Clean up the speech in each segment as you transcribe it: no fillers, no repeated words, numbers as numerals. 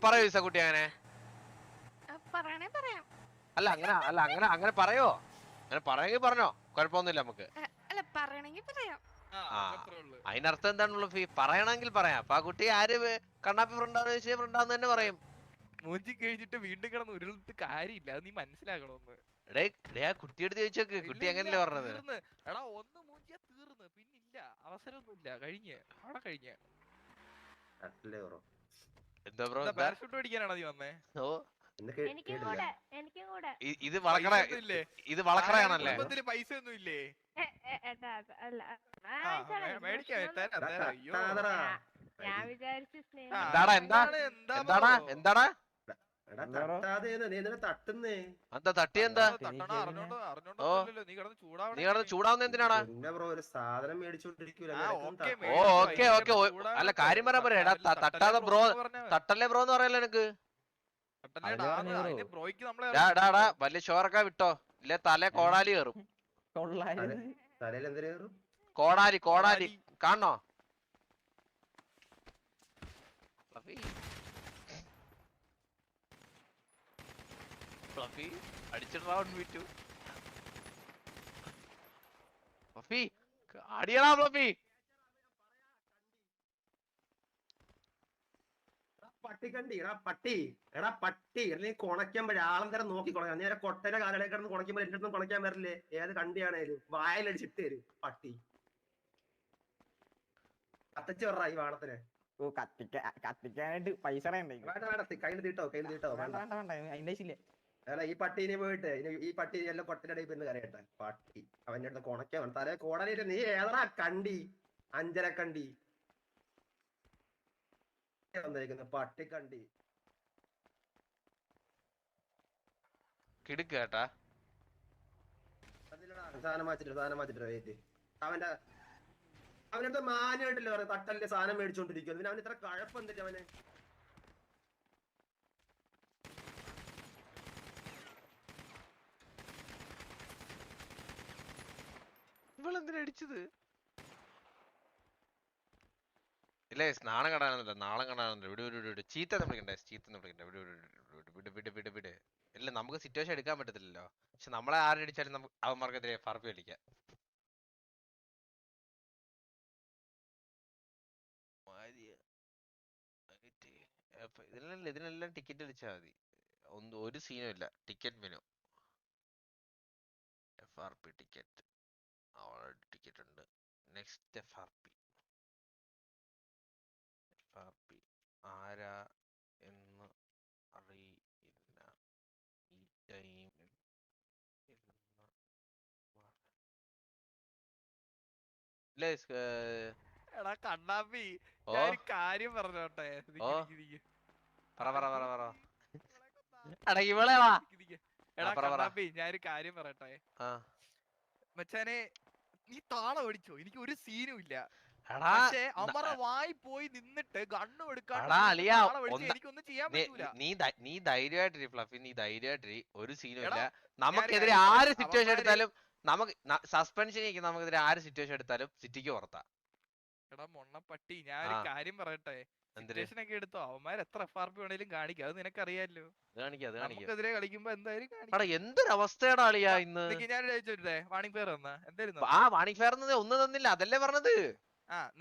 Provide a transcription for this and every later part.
പറയോ ഈസക്കുട്ടി അങ്ങനെ? അല്ല അങ്ങനെ പറയോ? അങ്ങനെ പറയെങ്കിൽ പറഞ്ഞോ, കുഴപ്പമൊന്നുമില്ല നമുക്ക്. അതിനർത്ഥം എന്താണുള്ള ഫീ പറയണമെങ്കിൽ പറയാം. അപ്പൊ ആ കുട്ടി ആര് കണ്ണാപ്പി ഫ്രണ്ടാന്ന് ചോദിച്ചാൽ ഫ്രണ്ടാന്ന് തന്നെ പറയും. മൂഞ്ചി കഴിഞ്ഞിട്ട് വീണ്ടും കിടന്ന് ഉരുളിട്ട് കാര്യമില്ല, അത് നീ മനസ്സിലാക്കണമെന്ന്. ആ കുട്ടിയെടുത്ത് ചോദിച്ചോക്ക്, കുട്ടി അങ്ങനല്ലേ പറഞ്ഞത്. എടാ ഒന്ന് മൂഞ്ചിയാ തീർന്ന്, പിന്നില്ല അവസരമൊന്നുമില്ല, കഴിഞ്ഞ് അവിടെ കഴിഞ്ഞ്. എന്താ ബ്രോ, പാരഷൂട്ട് പഠിക്കാനാണോ നീ വന്നേ? ഓ ഇത് വളക്കറയാണല്ലേ? പൈസ ഒന്നും ഇല്ലേ? എന്താടാ എന്താ തട്ടി? എന്താ നീ കിടന്ന് ചൂടാവുന്ന എന്തിനാടാ? അല്ല കാര്യം പറയാൻ പറയാ. തട്ടാതെ ബ്രോ, തട്ടല്ലേ ബ്രോ എന്ന് പറയല്ലോ എനിക്ക്. വലിയ ഷോറൊക്കെ വിട്ടോ, ഇല്ലേ തല കോടാലി കയറും. കോടാലി കാണണോ? അടിച്ചിട്ടാ അടിയടാ ഫ്ലഫി. പട്ടിക്കണ്ടി എടാ പട്ടി നീ കുണയ്ക്കുമ്പോഴേ ആളം തരം നോക്കി കുണക്കാം. നേരെ കൊട്ടയുടെ കാലടയിൽ കിടന്ന് കുണയ്ക്കുമ്പോൾ എന്റെ അടുത്തും കുണയ്ക്കാൻ വരില്ലേ? ഏത് കണ്ടിയാണേലും വായിലടിച്ചിട്ട് തരും പട്ടി. കത്തിച്ച് പറ ഈ വാണത്തിന്. കത്തിക്കാനായിട്ട് പൈസ കയ്യിൽ തീട്ടോ അല്ല ഈ പട്ടീനെ പോയിട്ട് ഈ പട്ടി എല്ലാം കൊട്ടയുടെ ഇപ്പൊ കരയട്ടെ. പട്ടി അവന്റെ അടുത്ത് കുണയ്ക്കാൻ തലേ കോടാലിട്ട് നീ ഏതാ കണ്ടി? അഞ്ചരക്കണ്ടി പട്ടിക്കണ്ടി കിടുക്കേട്ടാ. സാധനം മാറ്റിട്ട് അവനടുത്ത് മാനായിട്ടല്ലേ പറയാം തട്ടലിന്റെ സാധനം മേടിച്ചോണ്ടിരിക്കുന്നു. പിന്നെ അവൻ ഇത്ര കഴപ്പം എന്തിട്ട് അവന്? ഇവളെന്തിനാ അടിച്ചത്? ഇല്ലേ നാളെ കാണാനൊന്നുമില്ല. വിട് ചീത്ത വിളിക്കണ്ടേ? വിട്. ഇല്ല നമുക്ക് സിറ്റുവേഷൻ എടുക്കാൻ പറ്റത്തില്ലല്ലോ. പക്ഷെ നമ്മളെ ആരടിച്ചാലും നമുക്ക് അവന്മാർക്കെതിരെ ഫർഫി കളിക്കാം. ഇതിനെല്ലാം ടിക്കറ്റ് അടിച്ചാൽ മതി. ഒരു സീനും ഇല്ല. Ticket menu FRP ticket ticket ഉണ്ട്. നെക്സ്റ്റ് FRP ആരാ എന്ന് അറിയില്ല. ഈ ടൈമിൽ എടാ കണ്ണാപ്പി, കാര്യം പറഞ്ഞോട്ടെ. എടാ കണ്ണാപ്പി, ഞാനൊരു കാര്യം പറയട്ടെ മച്ചാനെ. നീ താളം ഓടിച്ചോ, എനിക്ക് ഒരു സീനും ഇല്ല. പക്ഷേ അമറ വായി പോയി നിന്നിട്ട് ഗണ്ണും എടുക്കാണ്ട് എനിക്കൊന്നും ചെയ്യാൻ പറ്റൂല. നീ ധൈര്യമായിട്ടിരി ഫ്ലഫി, നീ ധൈര്യമായിട്ടിരി. ഒരു സീനും ഇല്ല. നമുക്കെതിരെ ആര് സിറ്റുവേഷൻ എടുത്താലും നമുക്ക് സസ്പെൻഷൻ നമുക്കെതിരെ ആര് സിറ്റുവേഷൻ എടുത്താലും സിറ്റിക്ക് പുറത്താ. എടാ മൊണ്ണപ്പട്ടി, ഞാനൊരു കാര്യം പറയട്ടെ. സിറ്റുവേഷൻ ഒക്കെ എടുത്തോ, അവന്മാർ എത്ര FRP വേണേലും കാണിക്കും, അത് നിനക്കറിയാലോ. നമുക്കെതിരെ കളിക്കുമ്പോ എന്തായാലും കാണിക്കും. എന്തൊരവസ്ഥയാടാ അളിയാ ഇന്ന്. ഞാൻ ചോദിച്ചോട്ടെ, വാണിംഗ് ഫെയർ തന്നാ എന്തായിരുന്നു? വാണിംഗ് ഫെയർ ഒന്നും തന്നില്ല, അതല്ലേ പറഞ്ഞത്.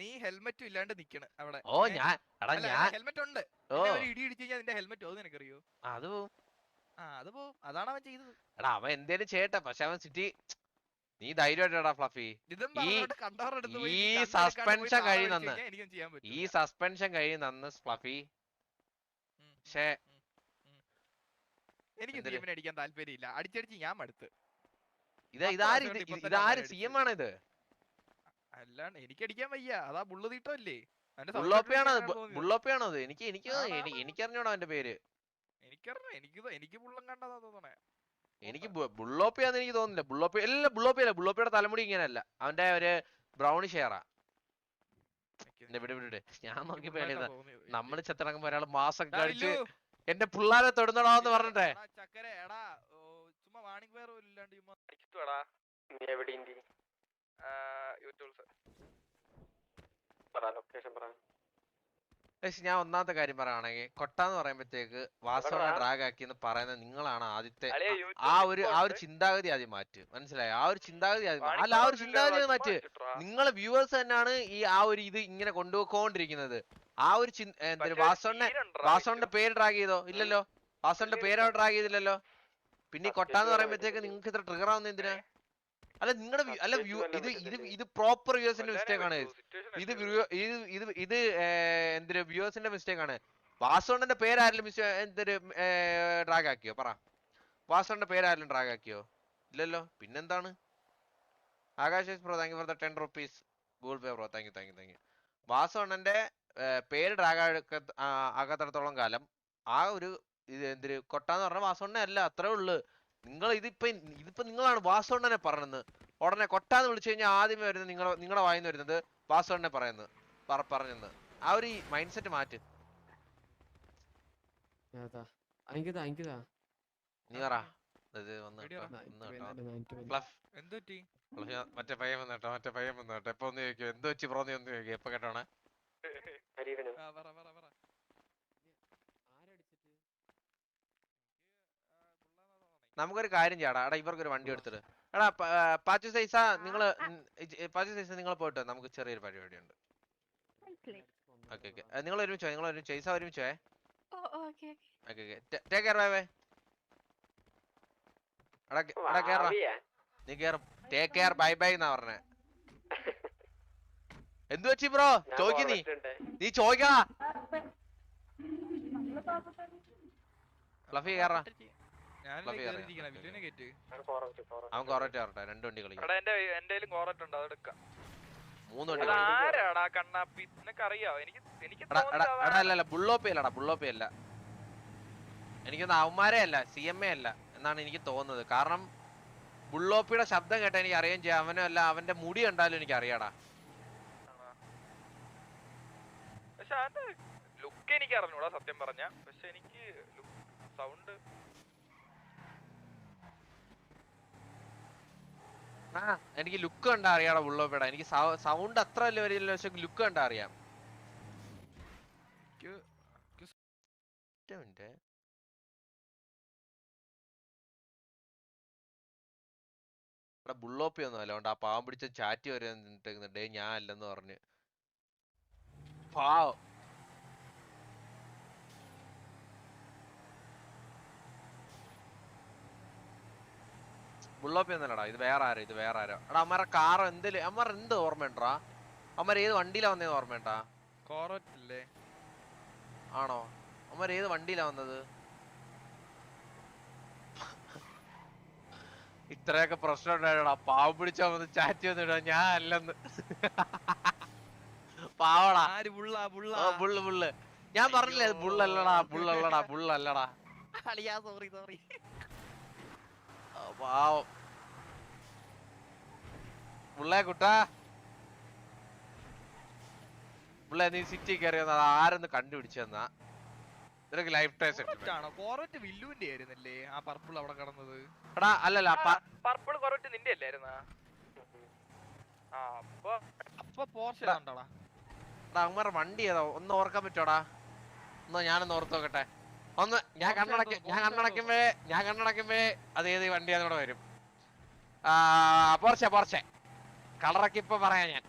നീ ഹെൽമെറ്റും ഇല്ലാണ്ട് നിക്കണ് അവിടെ. ഹെൽമെറ്റ് ഉണ്ട്, ഇടി ഇടിച്ചു കഴിഞ്ഞാൽ നിന്റെ ഹെൽമെറ്റ് അത് നിനക്കറിയോ? അത് പോവും. അതാണ് അവൻ ചെയ്തത്. എടാ അവൻ എന്തേലും ചെയ്യട്ടെ, പക്ഷെ അവൻ സിറ്റി. നീ ധൈര്യമായിട്ടാ ഫ്ലഫി. ഈ സസ്പെൻഷൻ കഴിയുന്ന ഫ്ലഫി. എനിക്ക് ടീമിനെ അടിക്കാൻ താല്പര്യമില്ല. അടിച്ചടിച്ച് ഞാൻ മടുത്ത്. ഇതാര് CM ആണ് ഇത്? അല്ലാണ്ട് എനിക്ക് അടിക്കാൻ വയ്യ. അതാ ബുള്ള് തീട്ടല്ലേ. ബുള്ളോപ്പിയാണോ? എനിക്കറിഞ്ഞോടാ അവന്റെ പേര്. എനിക്ക് ബുള്ളം കണ്ടതാ തോന്നണേ. എനിക്ക് ബുള്ളോപ്പിയാന്ന് എനിക്ക് തോന്നുന്നില്ല. ബുള്ളോപ്പിയുടെ തലമുടി ഇങ്ങനെയല്ല, അവന്റെ ഒരു ബ്രൗണി ഷെയറാ. വിട്. ഞാൻ നോക്കിയപ്പോ നമ്മള് ചെത്തിറങ്ങുമ്പോ ഒരാള് മാസം കഴിച്ച് എന്റെ പിള്ളേരെ തൊടുന്നടാന്ന് പറഞ്ഞിട്ടെ. പക്ഷെ ഞാൻ ഒന്നാമത്തെ കാര്യം പറയുകയാണെങ്കിൽ കൊട്ടാന്ന് പറയുമ്പോഴത്തേക്ക് വാസവനെ ഡ്രാഗ് ആക്കി എന്ന് പറയുന്നത് നിങ്ങളാണ് ആദ്യത്തെ ആ ഒരു ചിന്താഗതി ആദ്യം മാറ്റ്. മനസ്സിലായോ? ആ ഒരു ചിന്താഗതി ആദ്യം അല്ല ആ ഒരു ചിന്താഗതി മാറ്റ്. നിങ്ങളെ വ്യൂവേഴ്സ് തന്നെയാണ് ആ ഒരു ഇത് ഇങ്ങനെ കൊണ്ടുപോയിക്കൊണ്ടിരിക്കുന്നത്. ആ ഒരു വാസവന്റെ പേര് ഡ്രാഗ് ചെയ്തോ? ഇല്ലല്ലോ. വാസവന്റെ പേര് അവിടെ ഡ്രാഗ് ചെയ്തില്ലല്ലോ. പിന്നെ ഈ കൊട്ടാന്ന് പറയുമ്പോഴത്തേക്ക് നിങ്ങൾക്ക് ഇത്ര ട്രിഗർ ആവുന്ന എന്തിനാ? അല്ല നിങ്ങളുടെ അല്ല ഇത് പ്രോപ്പർ വ്യൂവേഴ്സിന്റെ മിസ്റ്റേക്ക് ആണ്. ഇത് എന്തൊരു വ്യൂവേഴ്സിന്റെ മിസ്റ്റേക്ക് ആണ്. വാസോണ്ടന്റെ പേരാരെങ്കിലും ഡ്രാഗ് ആക്കിയോ? പറ. വാസോണ്ടന്റെ പേരാരെങ്കിലും ഡ്രാഗ് ആക്കിയോ? ഇല്ലല്ലോ. പിന്നെന്താണ്? Akash bro thank you for the 10 rupees Google Pay bro. Thank you. വാസോണ്ണന്റെ പേര് ഡ്രാഗ് ആകാത്തിടത്തോളം കാലം ആ ഒരു ഇത് കൊട്ടാന്ന് പറഞ്ഞ വാസോണ്ണനെ അല്ല. അത്രേ ഉള്ളു. നിങ്ങൾ ഇതിപ്പോ നിങ്ങളാണ് വാസോണ്ണനെ പറഞ്ഞത്. ഉടനെ കൊട്ടാന്ന് വിളിച്ചു കഴിഞ്ഞാൽ ആദ്യമേ വരുന്നത് നിങ്ങളുടെ വായിന്ന് വരുന്നത് വാസോണ്ണനെ പറഞ്ഞെന്ന്. ആ ഒരു മൈൻഡ് സെറ്റ് മാറ്റ്. നീ പറ. മറ്റേ പയ്യൻ വന്നേട്ടോ. എപ്പൊ ഒന്ന് ചോദിക്കോ എന്ത് വെച്ച് ബ്രോ? നീ ഒന്ന് ചോദിക്കോ എപ്പൊ കേട്ടോണേ? നമുക്കൊരു കാര്യം ചെയ്യാടാ. എടാ ഇവർക്കൊരു വണ്ടി എടുത്തിട്ട് എടാ പാച്ചു സൈസ നിങ്ങൾ പോയിട്ട് നമുക്ക് ചെറിയൊരു പരിപാടി ഉണ്ട്. ഓക്കെ നിങ്ങൾ ഒരുമിച്ചോ? സൈസ ഒരുമിച്ചോ? Take care. Bye bye. എടാ കേറാ. നീ കേറും. ടേക്ക് കെയർ ബൈ ബൈ എന്നാ പറഞ്ഞേ. എന്തു വെച്ചി ബ്രോ? ചോദിക്ക. നീ ചോദിക്കടാ. ഫ്ലഫി കേറാ. അവൻ കോററ്റ് കയറട്ടെ. 2 വണ്ടി കളിക്കാം. 3 വണ്ടി. അല്ല ബുള്ളോപ്പി അല്ല. എനിക്കൊന്നും അവന്മാരെ അല്ല CMA അല്ല എന്നാണ് എനിക്ക് തോന്നുന്നത്. കാരണം ബുള്ളോപ്പിയുടെ ശബ്ദം കേട്ടാ എനിക്ക് അറിയാൻ ചെയ്യാം. അവനല്ല അവന്റെ മുടി കണ്ടാലും എനിക്ക് അറിയാടാ. പക്ഷെ ലുക്ക് എനിക്ക് അറിഞ്ഞൂടാ സത്യം പറഞ്ഞ. പക്ഷെ എനിക്ക് സൗണ്ട് എനിക്ക് ലുക്ക് കണ്ടാ അറിയാടാ ബുള്ളോപ്പിയുടെ. എനിക്ക് സൗണ്ട് അത്ര വലിയ വരില്ല. പക്ഷെ ലുക്ക് കണ്ടാ അറിയാം. ബുള്ളോപ്പി ഒന്നും അല്ല. ആ പാവം പിടിച്ച ചാറ്റി വരെ ഡേ ഞാൻ അല്ലെന്ന് പറഞ്ഞ് പാവം. ബുള്ളോപ്പി ഒന്നല്ലടാ. ഇത് വേറെ ആരോ. എടാ അമ്മമാരെ കാർ അമ്മമാർ എന്ത് ഓർമ്മയുണ്ടാ? അമ്മമാർ ഏത് വണ്ടിയിലാ വന്നേന്ന് ഓർമ്മയുണ്ടാ? ആണോ? അമ്മമാർ ഏത് വണ്ടിയിലാ വന്നത്? ഇത്രയൊക്കെ പ്രശ്നം ഉണ്ടായിട്ടാ പാവം പിടിച്ചാ വന്ന് ചാറ്റി വന്നിടാ ഞാൻ അല്ലെന്ന്. പാവടാ. ബുള്ള് ഞാൻ പറഞ്ഞില്ലേ ബുള്ളല്ലടാ. പാവം ബുള്ളേ കുട്ടാ. ബുള്ളേ നീ സിറ്റി കയറി വന്നത് ആരെന്ന് കണ്ടുപിടിച്ചെന്നാ? ഇതൊക്കെ ലൈഫ് ടൈം കോററ്റ് വില്ലുവിന്റെ ആയിരുന്നല്ലേ ആ പർപ്പിൾ അവിടെ കിടന്നത്? എടാ അല്ലല്ല പർപ്പിൾ കോററ്റ് നിന്റെ അല്ലായിരുന്നാ? അമ്മമാരുടെ വണ്ടി ഏതാ ഒന്ന് ഓർക്കാൻ പറ്റോടാ? ഞാനൊന്ന് ഓർത്ത് നോക്കട്ടെ. ഞാൻ കണ്ണടക്കുമ്പേ അത് ഏത് വണ്ടിയാന്ന് കൂടെ വരും. പോർച്ചെ കളറൊക്കെ ഇപ്പൊ പറയാ ഞാൻ.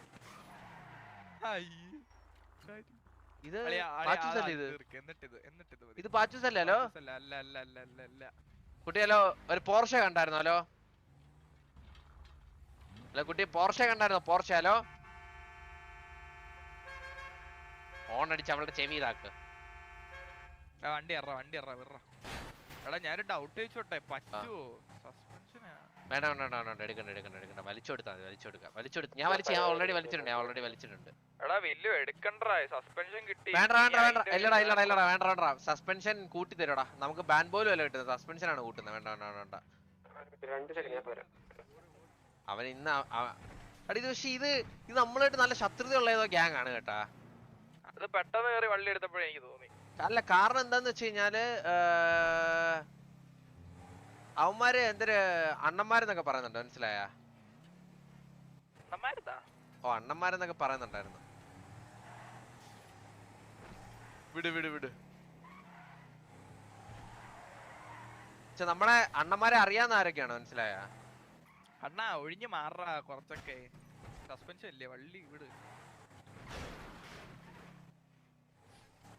ഇത് പാച്ചൂസ് അല്ലല്ലോ കുട്ടിയല്ലോ. ഒരു പോർഷെ കണ്ടായിരുന്നല്ലോ. അല്ല കുട്ടി പോർഷെ കണ്ടായിരുന്നോ? പോർഷാലോ ഓൺ അടിച്ച് അവളുടെ ചെവി ഇതാക്ക്. വണ്ടി എടാ ഞാനൊരു ഡൗട്ട് ചോദിച്ചോട്ടെ, പറ്റുമോ? വേണ്ട എടുക്കണ്ട. വലിച്ചെടുക്കാം. ഞാൻ ഓൾറെഡി വലിച്ചിട്ടുണ്ട്. വേണ്ട സസ്പെൻഷൻ കൂട്ടി തരോടാ. നമുക്ക് ബാൻ പോലും അല്ല കിട്ടുന്നത്. സസ്പെൻഷൻ ആണ് കൂട്ടുന്നത്. വേണ്ട അവൻ ഇന്ന് ഇത് പക്ഷെ ഇത് നമ്മളായിട്ട് നല്ല ശത്രുതയുള്ള ഏതോ ഗ്യാങ് ആണ് കേട്ടാ. അത് പെട്ടെന്ന് കയറി വള്ളി എടുത്തപ്പോഴേ എനിക്ക് തോന്നി. അല്ല കാരണം എന്താന്ന് വെച്ച് കഴിഞ്ഞാല് അവന്മാര് അണ്ണന്മാരെന്നൊക്കെ പറയുന്നുണ്ട്. മനസ്സിലായ? അണ്ണന്മാരെന്നൊക്കെ പറയുന്നുണ്ടായിരുന്നു. വിട് വിട് വിട്. നമ്മളെ അണ്ണന്മാരെ അറിയാവുന്ന ആരൊക്കെയാണ് മനസ്സിലായ? അണ്ണാ ഒഴിഞ്ഞു മാറാ കുറച്ചൊക്കെ. സസ്പെൻഷൻ ഇല്ലേ വള്ളി വിട്.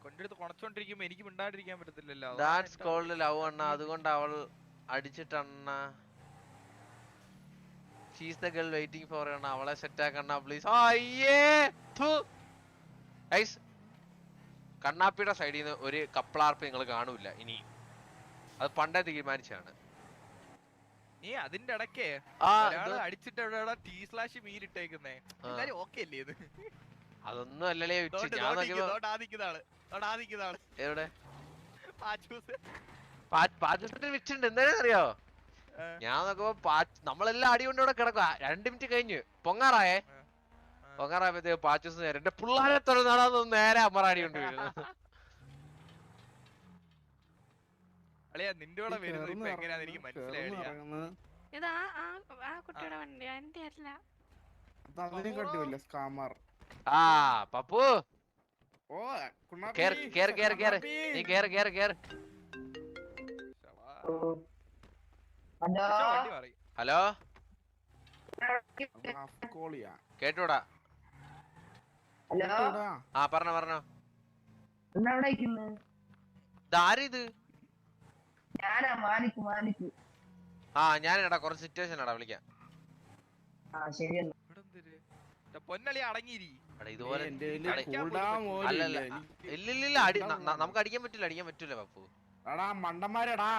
കൊണ്ടെടുത്ത് കൊണച്ചോണ്ടിരിക്കുമ്പോ എനിക്ക് മിണ്ടാണ്ടിരിക്കാൻ പറ്റത്തില്ലല്ലോ. ഡാൻസ് കോൾഡ് ലവ് അണ്ണ, അതുകൊണ്ട് അവൾ അടിച്ചിട്ടണ്ണ. She's the girl waiting for അണ്ണ, അവളെ സെറ്റ് ആക്കണ്ണ പ്ലീസ്. അയ്യേ ഗയ്സ്, കണ്ണാപ്പിയുടെ സൈഡിൽ നിന്ന് ഒരു കപ്പിളാർപ്പ് നിങ്ങൾ കാണൂല ഇനി. അത് പണ്ടേ തീരുമാനിച്ചാണ്. നീ അതിന്റെ ഇടയ്ക്ക് അടിച്ചിട്ട് എവിടെ T/ മീനിട്ടേക്കുന്നേ എല്ലാരും ഓക്കെ അല്ലേ ഇത്? അതൊന്നും അല്ലല്ലേ എവിടെ വിച്ചുണ്ട്. എന്തായാലും അറിയോ, ഞാൻ നോക്കുമ്പോ നമ്മളെല്ലാം അടി കൊണ്ട് ഇവിടെ കിടക്കുക. 2 മിനിറ്റ് കഴിഞ്ഞ് പൊങ്ങാറായപ്പോഴത്തേക്ക് പാച്ചൂസ് നേരെ എന്റെ പിള്ളേരെ തൊഴുന്നാണെന്ന് നേരെ അമ്മറാടി കൊണ്ട് വീഴുന്നു. നിന്റെ കൂടെ വരുന്നത് ഇപ്പൊ എങ്ങനെയാന്ന് എനിക്ക് മനസ്സിലായില്ല. ആ പപ്പു കേറ് കേറ് കേറ് കേറ്, നീ കേറ് കേറ് കേറ്. ഹലോ കേട്ടൂടാ? ആ പറഞ്ഞോ പറഞ്ഞോ. ഇതാരിത്? ആ ഞാനെടാ കുറച്ച് സിറ്റുവേഷൻ ആടാ, വിളിക്കാം. പൊന്നളി അടങ്ങിയിരി. ഇതുപോലെ അല്ലല്ല ഇല്ലില്ല, അടി നമുക്ക് അടിക്കാൻ പറ്റില്ല, അടിക്കാൻ പറ്റൂല പപ്പു. മണ്ടന്മാരെടാ.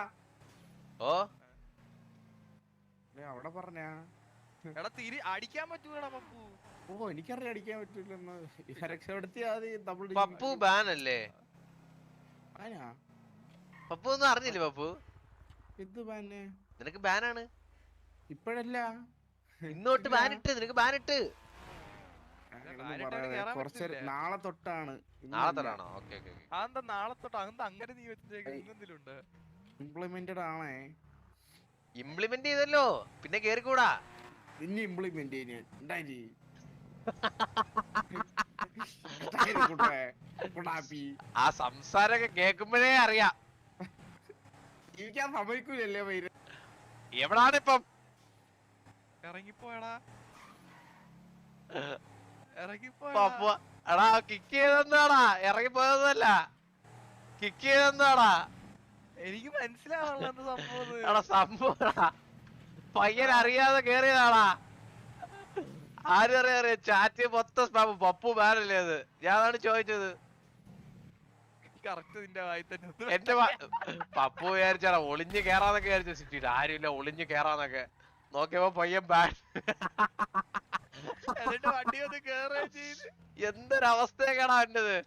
ഓ അവിടെ പറഞ്ഞ അടിക്കാൻ പറ്റൂടാ പപ്പു. ഓ എനിക്കറിയാം അടിക്കാൻ പറ്റൂലെന്ന്. രക്ഷപ്പെടുത്തിയാ പപ്പു ബാൻ അല്ലേ? പപ്പു ഒന്നും അറിഞ്ഞില്ലേ പപ്പു? എന്ത് ബാന്? നിനക്ക് ബാനാണ് ഇപ്പഴല്ല, ഇന്നോട്ട് ബാനിട്ട്, നിനക്ക് ബാനിട്ട്. കുറച്ച് നാളെ തൊട്ടാണ്. നാളെ തൊട്ടാണോ? Okay okay. അതെന്താ നാളെ തൊട്ട്? അതെന്താ അങ്ങനെ നീ വെച്ചിട്ടുണ്ട്? ഇംപ്ലിമെന്റഡ് ആണേ. ഇംപ്ലിമെന്റ് ചെയ്തല്ലോ, പിന്നെ കേറിക്കൂടാ. ഇനി ഇംപ്ലിമെന്റ് ചെയ്യുന്ന ആ സംസാരൊക്കെ കേക്കുമ്പോഴേ അറിയാം. ജീവിക്കാൻ സമ്മതിക്കൂലല്ലേ പേര്. എവിടാണിപ്പം? ഇറങ്ങിപ്പോയടാ. എടാ കിക്ക് ചെയ്തെന്താടാ? ഇറങ്ങിപ്പോയതല്ല, കിക്ക് ചെയ്തെന്താടാ? എനിക്ക് മനസ്സിലാവുള്ള സംഭവം. എടാ സംഭവം പയ്യൻ അറിയാതെ കേറിയതാടാ. ആരും അറിയാ, ചാറ്റ് മൊത്തം സ്പാം. പപ്പു ബാനല്ലേ അത്? ഞാനാണ് ചോദിച്ചത്. എന്റെ പപ്പു വിചാരിച്ചാടാ ഒളിഞ്ഞു കേറാന്നൊക്കെ വിചാരിച്ചു. സിറ്റിയിൽ ആരുമില്ല, ഒളിഞ്ഞു കേറാന്നൊക്കെ നോക്കിയപ്പോ പയ്യൻ ബാൻ. എന്തൊരവസ്ഥയൊക്കെയാടാ എന്റത്.